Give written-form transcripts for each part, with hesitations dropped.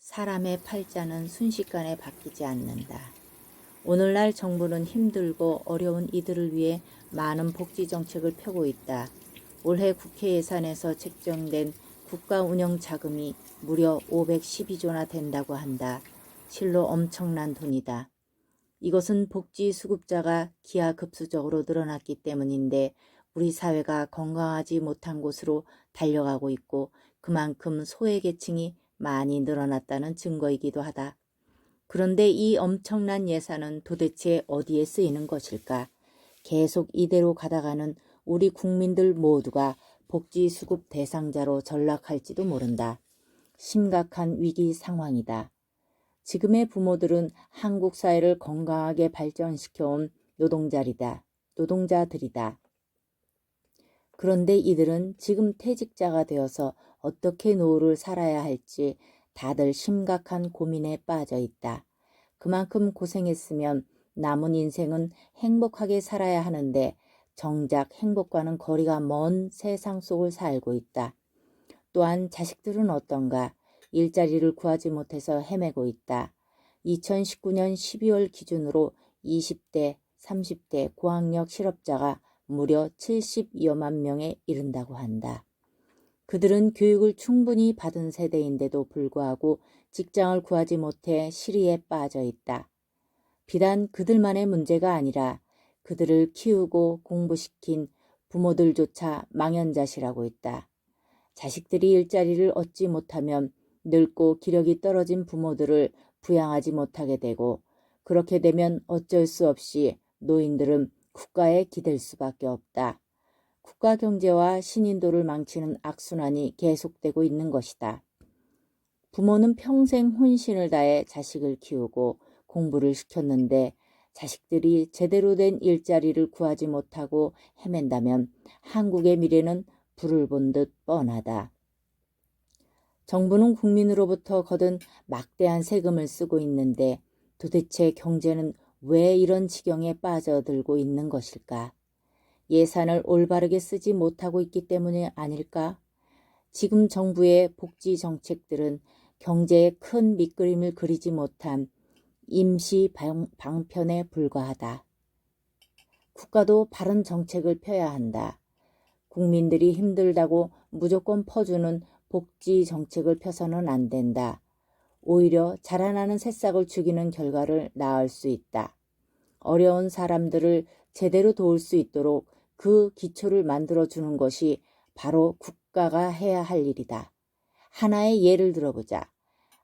사람의 팔자는 순식간에 바뀌지 않는다. 오늘날 정부는 힘들고 어려운 이들을 위해 많은 복지 정책을 펴고 있다. 올해 국회 예산에서 책정된 국가 운영 자금이 무려 512조나 된다고 한다. 실로 엄청난 돈이다. 이것은 복지 수급자가 기하급수적으로 늘어났기 때문인데 우리 사회가 건강하지 못한 곳으로 달려가고 있고 그만큼 소외계층이 많이 늘어났다는 증거이기도 하다. 그런데 이 엄청난 예산은 도대체 어디에 쓰이는 것일까? 계속 이대로 가다가는 우리 국민들 모두가 복지 수급 대상자로 전락할지도 모른다. 심각한 위기 상황이다. 지금의 부모들은 한국 사회를 건강하게 발전시켜온 노동자들이다. 그런데 이들은 지금 퇴직자가 되어서 어떻게 노후를 살아야 할지 다들 심각한 고민에 빠져 있다. 그만큼 고생했으면 남은 인생은 행복하게 살아야 하는데 정작 행복과는 거리가 먼 세상 속을 살고 있다. 또한 자식들은 어떤가? 일자리를 구하지 못해서 헤매고 있다. 2019년 12월 기준으로 20대, 30대 고학력 실업자가 무려 72여만 명에 이른다고 한다. 그들은 교육을 충분히 받은 세대인데도 불구하고 직장을 구하지 못해 실의에 빠져 있다. 비단 그들만의 문제가 아니라 그들을 키우고 공부시킨 부모들조차 망연자실하고 있다. 자식들이 일자리를 얻지 못하면 늙고 기력이 떨어진 부모들을 부양하지 못하게 되고 그렇게 되면 어쩔 수 없이 노인들은 국가에 기댈 수밖에 없다. 국가 경제와 신인도를 망치는 악순환이 계속되고 있는 것이다. 부모는 평생 혼신을 다해 자식을 키우고 공부를 시켰는데 자식들이 제대로 된 일자리를 구하지 못하고 헤맨다면 한국의 미래는 불을 본 듯 뻔하다. 정부는 국민으로부터 거둔 막대한 세금을 쓰고 있는데 도대체 경제는 왜 이런 지경에 빠져들고 있는 것일까? 예산을 올바르게 쓰지 못하고 있기 때문이 아닐까? 지금 정부의 복지 정책들은 경제에 큰 밑그림을 그리지 못한 임시 방편에 불과하다. 국가도 바른 정책을 펴야 한다. 국민들이 힘들다고 무조건 퍼주는 복지 정책을 펴서는 안 된다. 오히려 자라나는 새싹을 죽이는 결과를 낳을 수 있다. 어려운 사람들을 제대로 도울 수 있도록 그 기초를 만들어주는 것이 바로 국가가 해야 할 일이다. 하나의 예를 들어보자.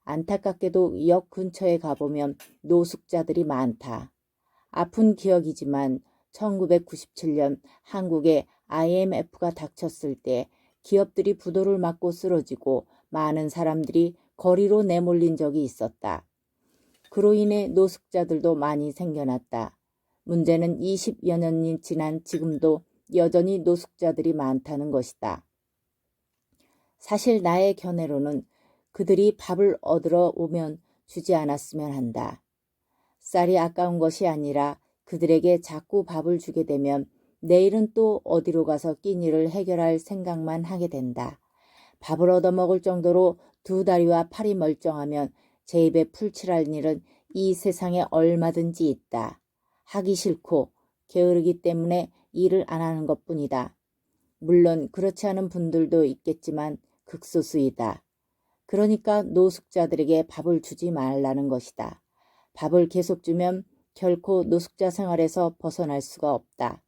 안타깝게도 역 근처에 가보면 노숙자들이 많다. 아픈 기억이지만 1997년 한국에 IMF가 닥쳤을 때 기업들이 부도를 맞고 쓰러지고 많은 사람들이 거리로 내몰린 적이 있었다. 그로 인해 노숙자들도 많이 생겨났다. 문제는 20여 년이 지난 지금도 여전히 노숙자들이 많다는 것이다. 사실 나의 견해로는 그들이 밥을 얻으러 오면 주지 않았으면 한다. 쌀이 아까운 것이 아니라 그들에게 자꾸 밥을 주게 되면 내일은 또 어디로 가서 끼니를 해결할 생각만 하게 된다. 밥을 얻어먹을 정도로 두 다리와 팔이 멀쩡하면 제 입에 풀칠할 일은 이 세상에 얼마든지 있다. 하기 싫고 게으르기 때문에 일을 안 하는 것뿐이다. 물론 그렇지 않은 분들도 있겠지만 극소수이다. 그러니까 노숙자들에게 밥을 주지 말라는 것이다. 밥을 계속 주면 결코 노숙자 생활에서 벗어날 수가 없다.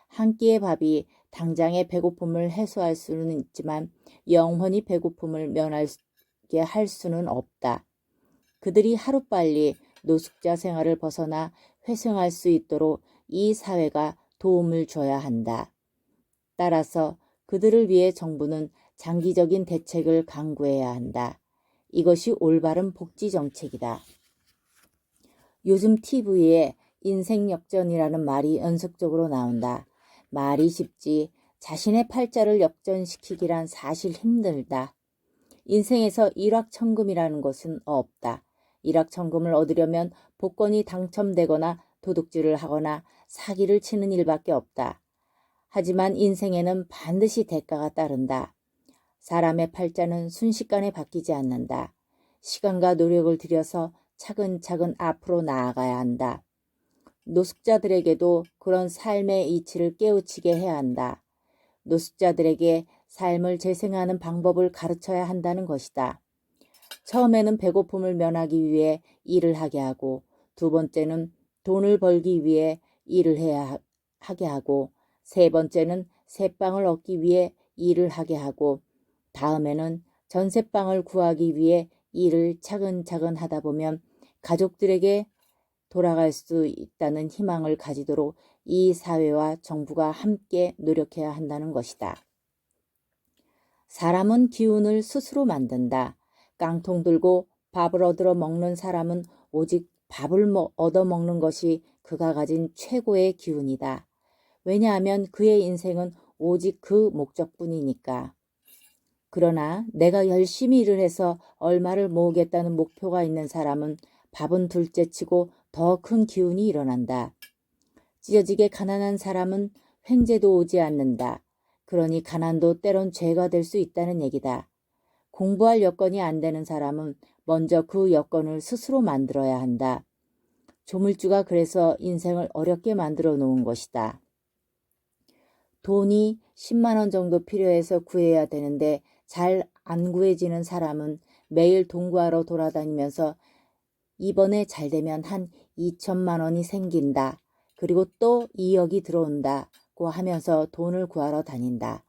한 끼의 밥이 당장의 배고픔을 해소할 수는 있지만 영원히 배고픔을 면하게 할 수는 없다. 그들이 하루빨리 노숙자 생활을 벗어나 회생할 수 있도록 이 사회가 도움을 줘야 한다. 따라서 그들을 위해 정부는 장기적인 대책을 강구해야 한다. 이것이 올바른 복지 정책이다. 요즘 TV에 인생 역전이라는 말이 연속적으로 나온다. 말이 쉽지 자신의 팔자를 역전시키기란 사실 힘들다. 인생에서 일확천금이라는 것은 없다. 일확천금을 얻으려면 복권이 당첨되거나 도둑질을 하거나 사기를 치는 일밖에 없다. 하지만 인생에는 반드시 대가가 따른다. 사람의 팔자는 순식간에 바뀌지 않는다. 시간과 노력을 들여서 차근차근 앞으로 나아가야 한다. 노숙자들에게도 그런 삶의 이치를 깨우치게 해야 한다. 노숙자들에게 삶을 재생하는 방법을 가르쳐야 한다는 것이다. 처음에는 배고픔을 면하기 위해 일을 하게 하고, 두 번째는 돈을 벌기 위해 일을 하게 하고, 세 번째는 새빵을 얻기 위해 일을 하게 하고, 다음에는 전세방을 구하기 위해 일을 차근차근 하다 보면 가족들에게 돌아갈 수 있다는 희망을 가지도록 이 사회와 정부가 함께 노력해야 한다는 것이다. 사람은 기운을 스스로 만든다. 깡통 들고 밥을 얻어 먹는 사람은 오직 밥을 얻어 먹는 것이 그가 가진 최고의 기운이다. 왜냐하면 그의 인생은 오직 그 목적뿐이니까. 그러나 내가 열심히 일을 해서 얼마를 모으겠다는 목표가 있는 사람은 밥은 둘째치고 더 큰 기운이 일어난다. 찢어지게 가난한 사람은 횡재도 오지 않는다. 그러니 가난도 때론 죄가 될 수 있다는 얘기다. 공부할 여건이 안 되는 사람은 먼저 그 여건을 스스로 만들어야 한다. 조물주가 그래서 인생을 어렵게 만들어 놓은 것이다. 돈이 10만 원 정도 필요해서 구해야 되는데 잘 안 구해지는 사람은 매일 돈 구하러 돌아다니면서 이번에 잘 되면 한 2천만 원이 생긴다. 그리고 또 2억이 들어온다고 하면서 돈을 구하러 다닌다.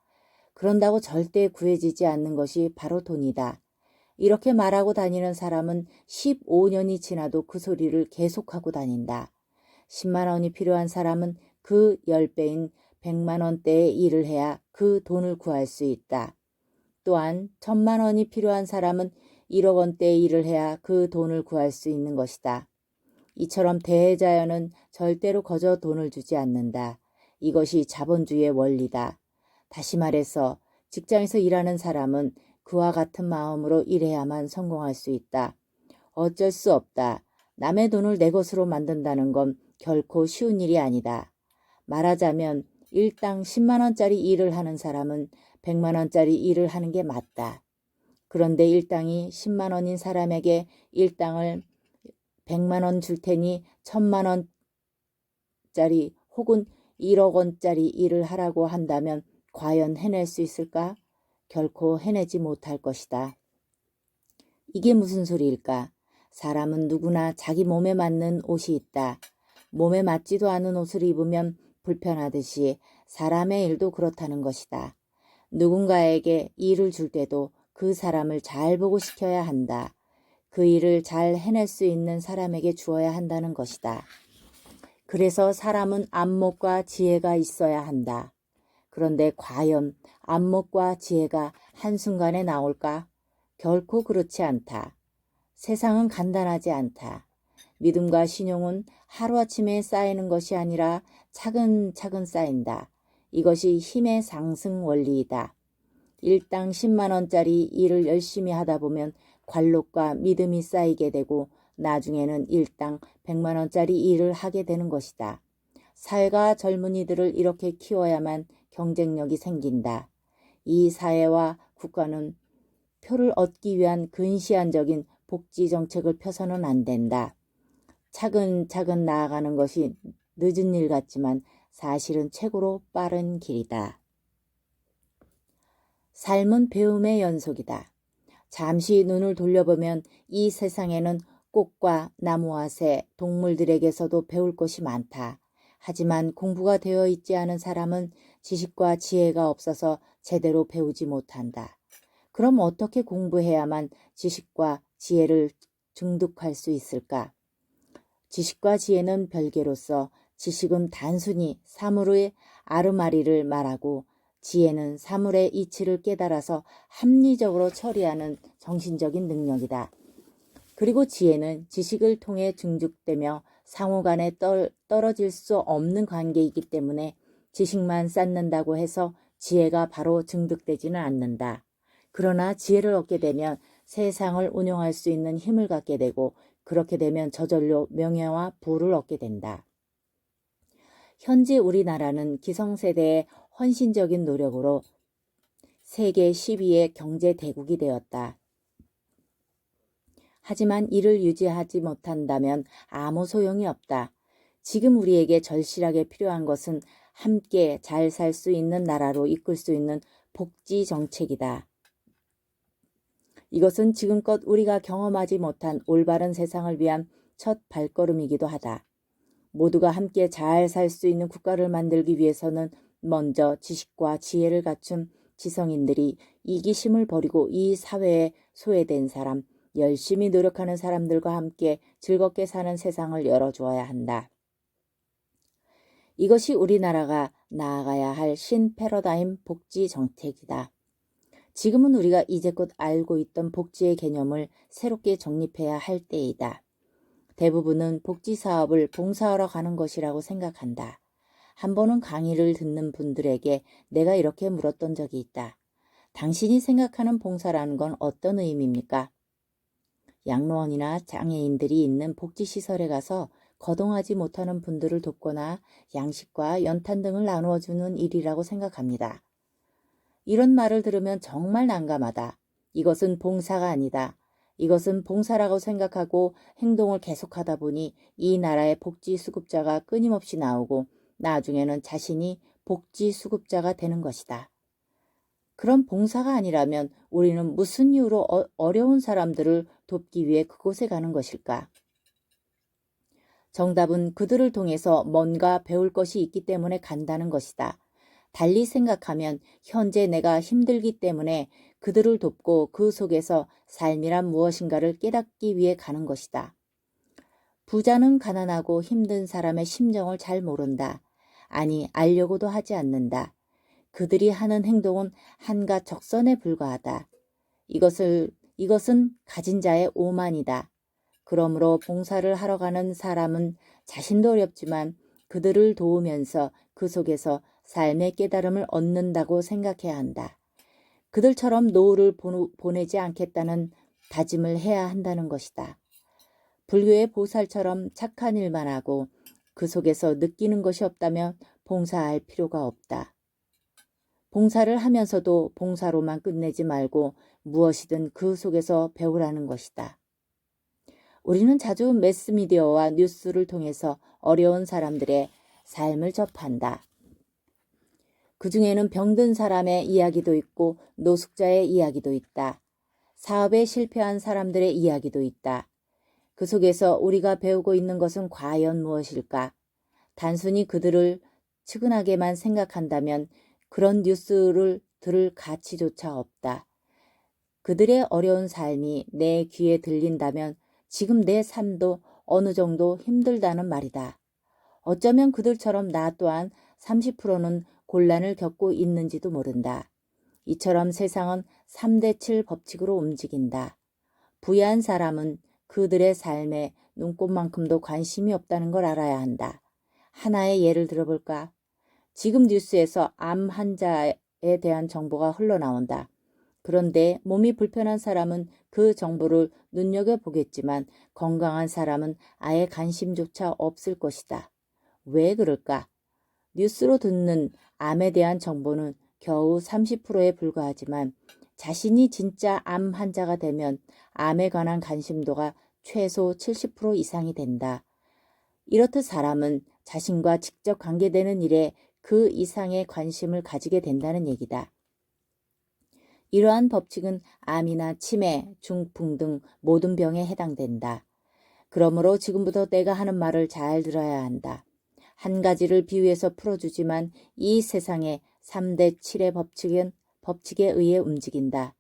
그런다고 절대 구해지지 않는 것이 바로 돈이다. 이렇게 말하고 다니는 사람은 15년이 지나도 그 소리를 계속하고 다닌다. 10만 원이 필요한 사람은 그 10배인 100만 원대의 일을 해야 그 돈을 구할 수 있다. 또한 1000만 원이 필요한 사람은 1억 원대의 일을 해야 그 돈을 구할 수 있는 것이다. 이처럼 대자연은 절대로 거저 돈을 주지 않는다. 이것이 자본주의의 원리다. 다시 말해서 직장에서 일하는 사람은 그와 같은 마음으로 일해야만 성공할 수 있다. 어쩔 수 없다. 남의 돈을 내 것으로 만든다는 건 결코 쉬운 일이 아니다. 말하자면 일당 10만 원짜리 일을 하는 사람은 100만 원짜리 일을 하는 게 맞다. 그런데 일당이 10만 원인 사람에게 일당을 100만 원 줄 테니 1000만 원짜리 혹은 1억 원짜리 일을 하라고 한다면 과연 해낼 수 있을까? 결코 해내지 못할 것이다. 이게 무슨 소리일까? 사람은 누구나 자기 몸에 맞는 옷이 있다. 몸에 맞지도 않은 옷을 입으면 불편하듯이 사람의 일도 그렇다는 것이다. 누군가에게 일을 줄 때도 그 사람을 잘 보고 시켜야 한다. 그 일을 잘 해낼 수 있는 사람에게 주어야 한다는 것이다. 그래서 사람은 안목과 지혜가 있어야 한다. 그런데 과연 안목과 지혜가 한순간에 나올까? 결코 그렇지 않다. 세상은 간단하지 않다. 믿음과 신용은 하루아침에 쌓이는 것이 아니라 차근차근 쌓인다. 이것이 힘의 상승 원리이다. 일당 10만 원짜리 일을 열심히 하다 보면 관록과 믿음이 쌓이게 되고 나중에는 일당 100만 원짜리 일을 하게 되는 것이다. 사회가 젊은이들을 이렇게 키워야만 경쟁력이 생긴다. 이 사회와 국가는 표를 얻기 위한 근시안적인 복지 정책을 펴서는 안 된다. 차근차근 나아가는 것이 늦은 일 같지만 사실은 최고로 빠른 길이다. 삶은 배움의 연속이다. 잠시 눈을 돌려보면 이 세상에는 꽃과 나무와 새, 동물들에게서도 배울 것이 많다. 하지만 공부가 되어 있지 않은 사람은 지식과 지혜가 없어서 제대로 배우지 못한다. 그럼 어떻게 공부해야만 지식과 지혜를 증득할 수 있을까? 지식과 지혜는 별개로서 지식은 단순히 사물의 아르마리를 말하고 지혜는 사물의 이치를 깨달아서 합리적으로 처리하는 정신적인 능력이다. 그리고 지혜는 지식을 통해 증축되며 상호간에 떨어질 수 없는 관계이기 때문에 지식만 쌓는다고 해서 지혜가 바로 증득되지는 않는다. 그러나 지혜를 얻게 되면 세상을 운용할 수 있는 힘을 갖게 되고 그렇게 되면 저절로 명예와 부를 얻게 된다. 현재 우리나라는 기성세대의 헌신적인 노력으로 세계 10위의 경제 대국이 되었다. 하지만 이를 유지하지 못한다면 아무 소용이 없다. 지금 우리에게 절실하게 필요한 것은 함께 잘 살 수 있는 나라로 이끌 수 있는 복지 정책이다. 이것은 지금껏 우리가 경험하지 못한 올바른 세상을 위한 첫 발걸음이기도 하다. 모두가 함께 잘 살 수 있는 국가를 만들기 위해서는 먼저 지식과 지혜를 갖춘 지성인들이 이기심을 버리고 이 사회에 소외된 사람, 열심히 노력하는 사람들과 함께 즐겁게 사는 세상을 열어주어야 한다. 이것이 우리나라가 나아가야 할 신패러다임 복지 정책이다. 지금은 우리가 이제껏 알고 있던 복지의 개념을 새롭게 정립해야 할 때이다. 대부분은 복지 사업을 봉사하러 가는 것이라고 생각한다. 한 번은 강의를 듣는 분들에게 내가 이렇게 물었던 적이 있다. 당신이 생각하는 봉사라는 건 어떤 의미입니까? 양로원이나 장애인들이 있는 복지시설에 가서 거동하지 못하는 분들을 돕거나 양식과 연탄 등을 나누어 주는 일이라고 생각합니다. 이런 말을 들으면 정말 난감하다. 이것은 봉사가 아니다. 이것은 봉사라고 생각하고 행동을 계속하다 보니 이 나라의 복지수급자가 끊임없이 나오고 나중에는 자신이 복지수급자가 되는 것이다. 그럼 봉사가 아니라면 우리는 무슨 이유로 어려운 사람들을 돕기 위해 그곳에 가는 것일까? 정답은 그들을 통해서 뭔가 배울 것이 있기 때문에 간다는 것이다. 달리 생각하면 현재 내가 힘들기 때문에 그들을 돕고 그 속에서 삶이란 무엇인가를 깨닫기 위해 가는 것이다. 부자는 가난하고 힘든 사람의 심정을 잘 모른다. 아니, 알려고도 하지 않는다. 그들이 하는 행동은 한갓 적선에 불과하다. 이것은 가진 자의 오만이다. 그러므로 봉사를 하러 가는 사람은 자신도 어렵지만 그들을 도우면서 그 속에서 삶의 깨달음을 얻는다고 생각해야 한다. 그들처럼 노후를 보내지 않겠다는 다짐을 해야 한다는 것이다. 불교의 보살처럼 착한 일만 하고 그 속에서 느끼는 것이 없다면 봉사할 필요가 없다. 봉사를 하면서도 봉사로만 끝내지 말고 무엇이든 그 속에서 배우라는 것이다. 우리는 자주 매스미디어와 뉴스를 통해서 어려운 사람들의 삶을 접한다. 그 중에는 병든 사람의 이야기도 있고 노숙자의 이야기도 있다. 사업에 실패한 사람들의 이야기도 있다. 그 속에서 우리가 배우고 있는 것은 과연 무엇일까? 단순히 그들을 측은하게만 생각한다면 그런 뉴스를 들을 가치조차 없다. 그들의 어려운 삶이 내 귀에 들린다면 지금 내 삶도 어느 정도 힘들다는 말이다. 어쩌면 그들처럼 나 또한 30%는 곤란을 겪고 있는지도 모른다. 이처럼 세상은 3대7 법칙으로 움직인다. 부유한 사람은 그들의 삶에 눈꼽만큼도 관심이 없다는 걸 알아야 한다. 하나의 예를 들어볼까? 지금 뉴스에서 암 환자에 대한 정보가 흘러나온다. 그런데 몸이 불편한 사람은 그 정보를 눈여겨보겠지만 건강한 사람은 아예 관심조차 없을 것이다. 왜 그럴까? 뉴스로 듣는 암에 대한 정보는 겨우 30%에 불과하지만 자신이 진짜 암 환자가 되면 암에 관한 관심도가 최소 70% 이상이 된다. 이렇듯 사람은 자신과 직접 관계되는 일에 그 이상의 관심을 가지게 된다는 얘기다. 이러한 법칙은 암이나 치매, 중풍 등 모든 병에 해당된다. 그러므로 지금부터 내가 하는 말을 잘 들어야 한다. 한 가지를 비유해서 풀어주지만 이 세상의 3대7의 법칙에 의해 움직인다.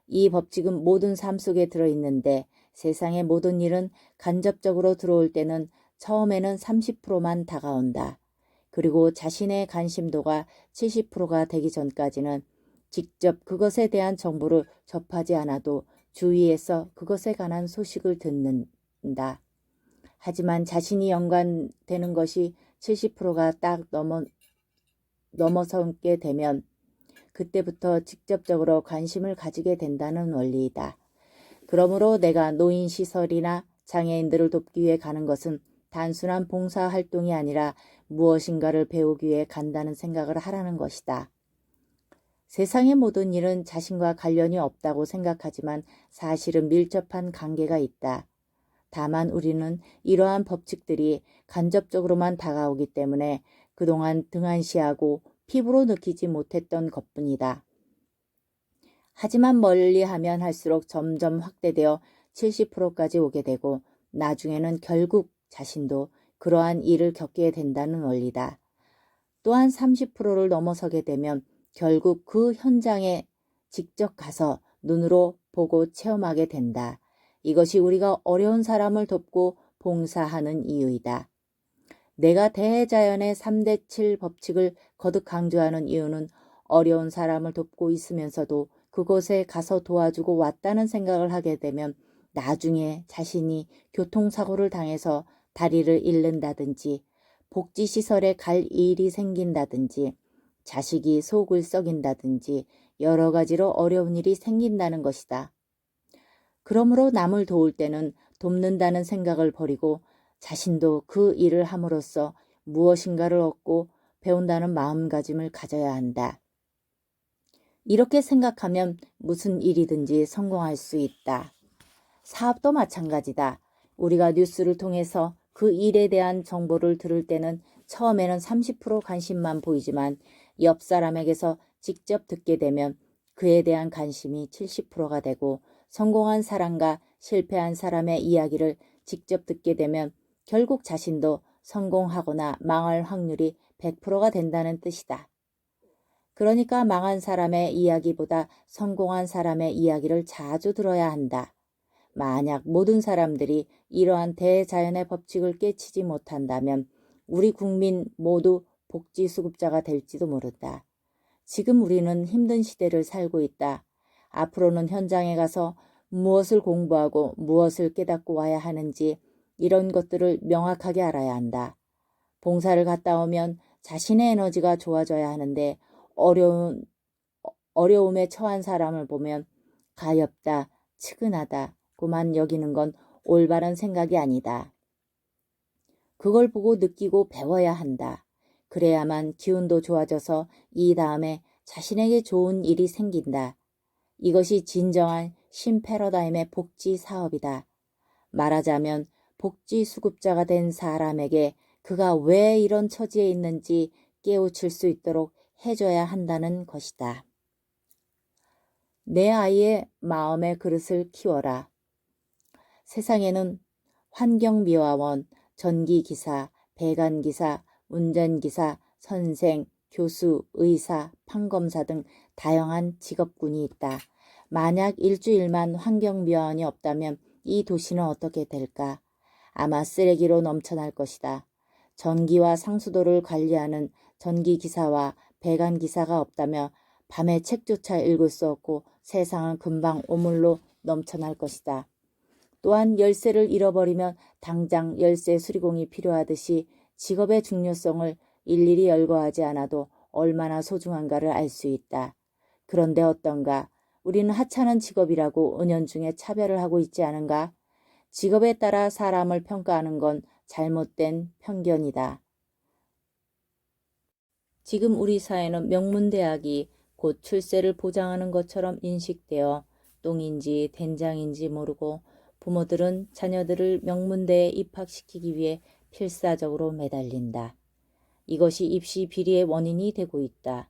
이 법칙은 모든 삶 속에 들어있는데 세상의 모든 일은 간접적으로 들어올 때는 처음에는 30%만 다가온다. 그리고 자신의 관심도가 70%가 되기 전까지는 직접 그것에 대한 정보를 접하지 않아도 주위에서 그것에 관한 소식을 듣는다. 하지만 자신이 연관되는 것이 70%가 딱 넘어서게 되면 그때부터 직접적으로 관심을 가지게 된다는 원리이다. 그러므로 내가 노인시설이나 장애인들을 돕기 위해 가는 것은 단순한 봉사활동이 아니라 무엇인가를 배우기 위해 간다는 생각을 하라는 것이다. 세상의 모든 일은 자신과 관련이 없다고 생각하지만 사실은 밀접한 관계가 있다. 다만 우리는 이러한 법칙들이 간접적으로만 다가오기 때문에 그동안 등한시하고 피부로 느끼지 못했던 것뿐이다. 하지만 멀리하면 할수록 점점 확대되어 70%까지 오게 되고 나중에는 결국 자신도 그러한 일을 겪게 된다는 원리다. 또한 30%를 넘어서게 되면 결국 그 현장에 직접 가서 눈으로 보고 체험하게 된다. 이것이 우리가 어려운 사람을 돕고 봉사하는 이유이다. 내가 대자연의 3대 7 법칙을 거듭 강조하는 이유는 어려운 사람을 돕고 있으면서도 그곳에 가서 도와주고 왔다는 생각을 하게 되면 나중에 자신이 교통사고를 당해서 다리를 잃는다든지 복지시설에 갈 일이 생긴다든지 자식이 속을 썩인다든지 여러 가지로 어려운 일이 생긴다는 것이다. 그러므로 남을 도울 때는 돕는다는 생각을 버리고 자신도 그 일을 함으로써 무엇인가를 얻고 배운다는 마음가짐을 가져야 한다. 이렇게 생각하면 무슨 일이든지 성공할 수 있다. 사업도 마찬가지다. 우리가 뉴스를 통해서 그 일에 대한 정보를 들을 때는 처음에는 30% 관심만 보이지만 옆 사람에게서 직접 듣게 되면 그에 대한 관심이 70%가 되고 성공한 사람과 실패한 사람의 이야기를 직접 듣게 되면 결국 자신도 성공하거나 망할 확률이 100%가 된다는 뜻이다. 그러니까 망한 사람의 이야기보다 성공한 사람의 이야기를 자주 들어야 한다. 만약 모든 사람들이 이러한 대자연의 법칙을 깨치지 못한다면 우리 국민 모두 복지수급자가 될지도 모른다. 지금 우리는 힘든 시대를 살고 있다. 앞으로는 현장에 가서 무엇을 공부하고 무엇을 깨닫고 와야 하는지 이런 것들을 명확하게 알아야 한다. 봉사를 갔다 오면 자신의 에너지가 좋아져야 하는데 어려움에 처한 사람을 보면 가엾다, 측은하다, 고만 여기는 건 올바른 생각이 아니다. 그걸 보고 느끼고 배워야 한다. 그래야만 기운도 좋아져서 이 다음에 자신에게 좋은 일이 생긴다. 이것이 진정한 신패러다임의 복지 사업이다. 말하자면 복지 수급자가 된 사람에게 그가 왜 이런 처지에 있는지 깨우칠 수 있도록 해줘야 한다는 것이다. 내 아이의 마음의 그릇을 키워라. 세상에는 환경미화원, 전기기사, 배관기사, 운전기사, 선생, 교수, 의사, 판검사 등 다양한 직업군이 있다. 만약 일주일만 환경미화원이 없다면 이 도시는 어떻게 될까? 아마 쓰레기로 넘쳐날 것이다. 전기와 상수도를 관리하는 전기기사와 배관기사가 없다며 밤에 책조차 읽을 수 없고 세상은 금방 오물로 넘쳐날 것이다. 또한 열쇠를 잃어버리면 당장 열쇠 수리공이 필요하듯이 직업의 중요성을 일일이 열거하지 않아도 얼마나 소중한가를 알 수 있다. 그런데 어떤가? 우리는 하찮은 직업이라고 은연중에 차별을 하고 있지 않은가? 직업에 따라 사람을 평가하는 건 잘못된 편견이다. 지금 우리 사회는 명문대학이 곧 출세를 보장하는 것처럼 인식되어 똥인지 된장인지 모르고 부모들은 자녀들을 명문대에 입학시키기 위해 필사적으로 매달린다. 이것이 입시 비리의 원인이 되고 있다.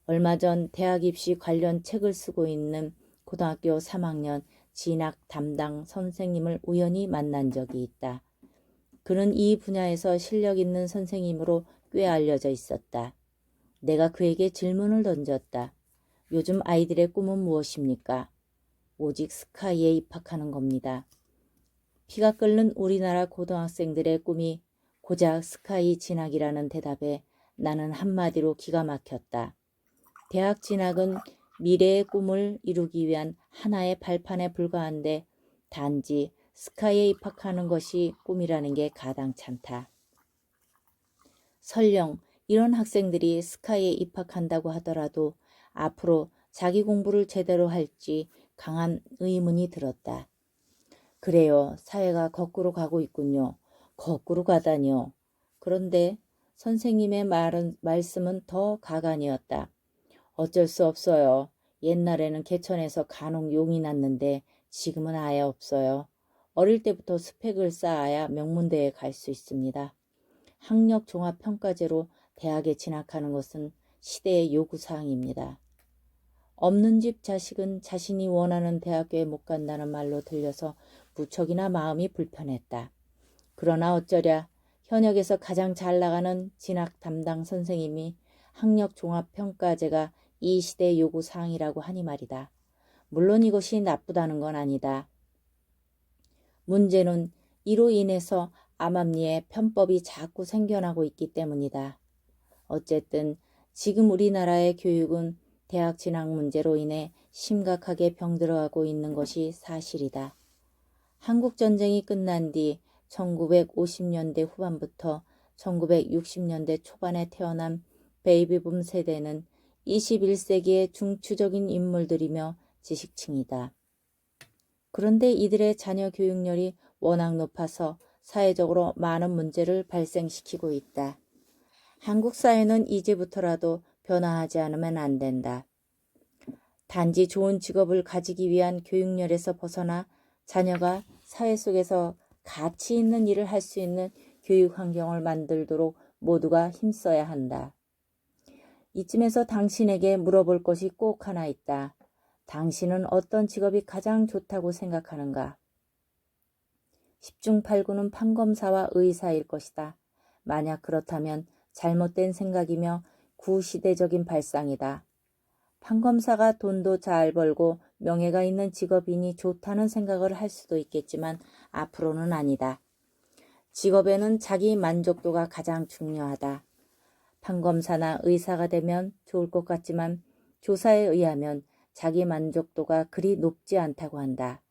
얼마 전 대학 입시 관련 책을 쓰고 있는 고등학교 3학년 진학 담당 선생님을 우연히 만난 적이 있다. 그는 이 분야에서 실력 있는 선생님으로 꽤 알려져 있었다. 내가 그에게 질문을 던졌다. 요즘 아이들의 꿈은 무엇입니까? 오직 스카이에 입학하는 겁니다. 피가 끓는 우리나라 고등학생들의 꿈이 고작 스카이 진학이라는 대답에 나는 한마디로 기가 막혔다. 대학 진학은 미래의 꿈을 이루기 위한 하나의 발판에 불과한데 단지 스카이에 입학하는 것이 꿈이라는 게 가당찮다. 설령 이런 학생들이 스카이에 입학한다고 하더라도 앞으로 자기 공부를 제대로 할지 강한 의문이 들었다. 그래요. 사회가 거꾸로 가고 있군요. 거꾸로 가다니요. 그런데 선생님의 말씀은 더 가관이었다. 어쩔 수 없어요. 옛날에는 개천에서 간혹 용이 났는데 지금은 아예 없어요. 어릴 때부터 스펙을 쌓아야 명문대에 갈 수 있습니다. 학력 종합 평가제로 대학에 진학하는 것은 시대의 요구사항입니다. 없는 집 자식은 자신이 원하는 대학교에 못 간다는 말로 들려서 무척이나 마음이 불편했다. 그러나 어쩌랴 현역에서 가장 잘 나가는 진학 담당 선생님이 학력 종합 평가제가 이 시대의 요구사항이라고 하니 말이다. 물론 이것이 나쁘다는 건 아니다. 문제는 이로 인해서 암암리에 편법이 자꾸 생겨나고 있기 때문이다. 어쨌든 지금 우리나라의 교육은 대학 진학 문제로 인해 심각하게 병들어가고 있는 것이 사실이다. 한국전쟁이 끝난 뒤 1950년대 후반부터 1960년대 초반에 태어난 베이비붐 세대는 21세기의 중추적인 인물들이며 지식층이다. 그런데 이들의 자녀 교육열이 워낙 높아서 사회적으로 많은 문제를 발생시키고 있다. 한국 사회는 이제부터라도 변화하지 않으면 안 된다. 단지 좋은 직업을 가지기 위한 교육열에서 벗어나 자녀가 사회 속에서 가치 있는 일을 할 수 있는 교육 환경을 만들도록 모두가 힘써야 한다. 이쯤에서 당신에게 물어볼 것이 꼭 하나 있다. 당신은 어떤 직업이 가장 좋다고 생각하는가? 10중 8구는 판검사와 의사일 것이다. 만약 그렇다면 잘못된 생각이며 구시대적인 발상이다. 판검사가 돈도 잘 벌고 명예가 있는 직업이니 좋다는 생각을 할 수도 있겠지만 앞으로는 아니다. 직업에는 자기 만족도가 가장 중요하다. 판검사나 의사가 되면 좋을 것 같지만 조사에 의하면 자기 만족도가 그리 높지 않다고 한다.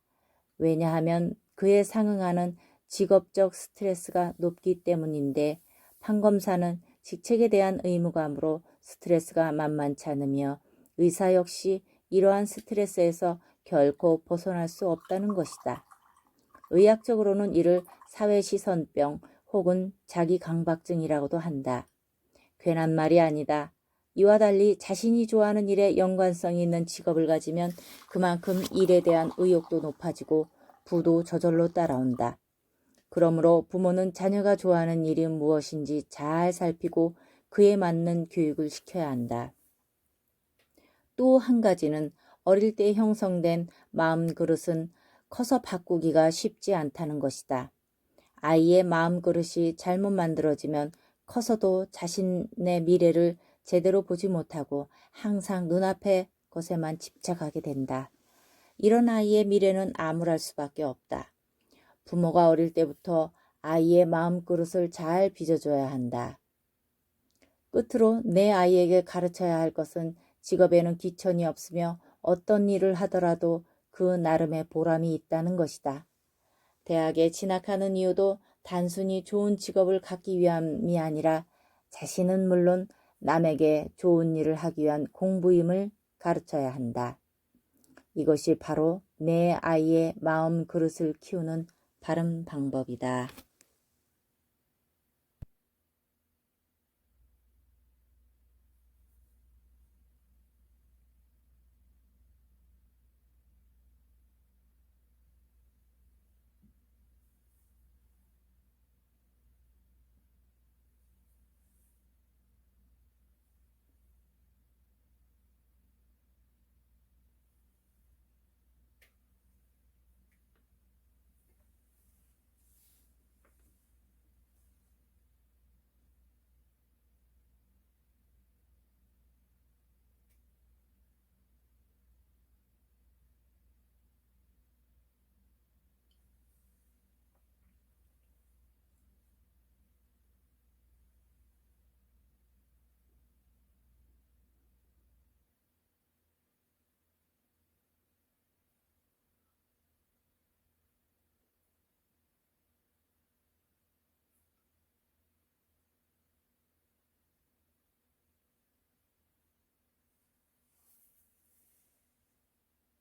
왜냐하면 그에 상응하는 직업적 스트레스가 높기 때문인데 판검사는 직책에 대한 의무감으로 스트레스가 만만치 않으며 의사 역시 이러한 스트레스에서 결코 벗어날 수 없다는 것이다. 의학적으로는 이를 사회시선병 혹은 자기강박증이라고도 한다. 괜한 말이 아니다. 이와 달리 자신이 좋아하는 일에 연관성이 있는 직업을 가지면 그만큼 일에 대한 의욕도 높아지고 부도 저절로 따라온다. 그러므로 부모는 자녀가 좋아하는 일이 무엇인지 잘 살피고 그에 맞는 교육을 시켜야 한다. 또 한 가지는 어릴 때 형성된 마음 그릇은 커서 바꾸기가 쉽지 않다는 것이다. 아이의 마음 그릇이 잘못 만들어지면 커서도 자신의 미래를 제대로 보지 못하고 항상 눈앞의 것에만 집착하게 된다. 이런 아이의 미래는 암울할 수밖에 없다. 부모가 어릴 때부터 아이의 마음 그릇을 잘 빚어줘야 한다. 끝으로 내 아이에게 가르쳐야 할 것은 직업에는 귀천이 없으며 어떤 일을 하더라도 그 나름의 보람이 있다는 것이다. 대학에 진학하는 이유도 단순히 좋은 직업을 갖기 위함이 아니라 자신은 물론 남에게 좋은 일을 하기 위한 공부임을 가르쳐야 한다. 이것이 바로 내 아이의 마음 그릇을 키우는 바른 방법이다.